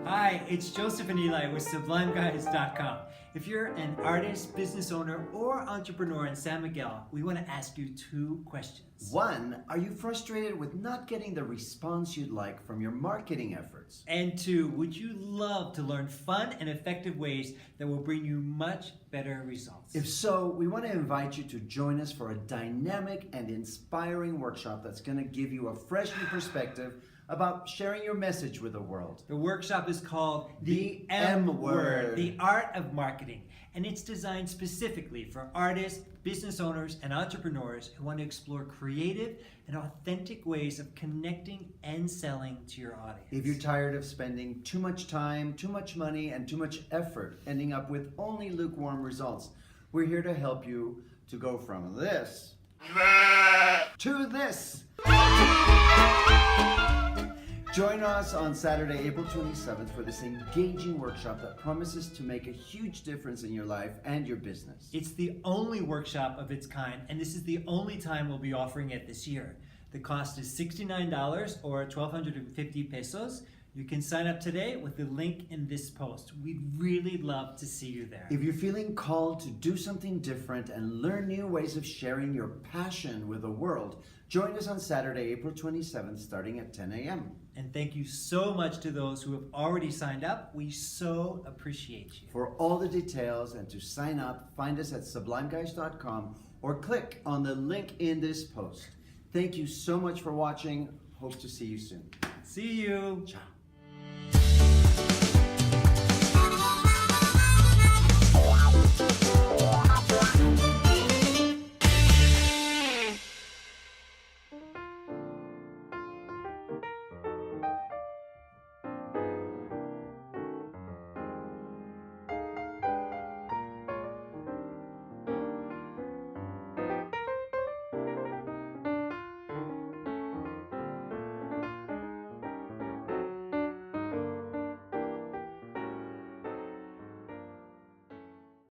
Hi, it's Joseph and Eli with SublimeGuys.com. If you're an artist, business owner, or entrepreneur in San Miguel, we want to ask you two questions. 1, are you frustrated with not getting the response you'd like from your marketing efforts? And 2, would you love to learn fun and effective ways that will bring you much better results? If so, we want to invite you to join us for a dynamic and inspiring workshop that's going to give you a fresh new perspective about sharing your message with the world. The workshop is called The M Word. The Art of Marketing, and it's designed specifically for artists, business owners, and entrepreneurs who want to explore creative and authentic ways of connecting and selling to your audience. If you're tired of spending too much time, too much money, and too much effort ending up with only lukewarm results, we're here to help you to go from this to this. Join us on Saturday, April 27th for this engaging workshop that promises to make a huge difference in your life and your business. It's the only workshop of its kind, and this is the only time we'll be offering it this year. The cost is $69 or 1,250 pesos. You can sign up today with the link in this post. We'd really love to see you there. If you're feeling called to do something different and learn new ways of sharing your passion with the world, join us on Saturday, April 27th, starting at 10 a.m. And thank you so much to those who have already signed up. We so appreciate you. For all the details and to sign up, find us at SublimeGuys.com or click on the link in this post. Thank you so much for watching. Hope to see you soon. See you. Ciao.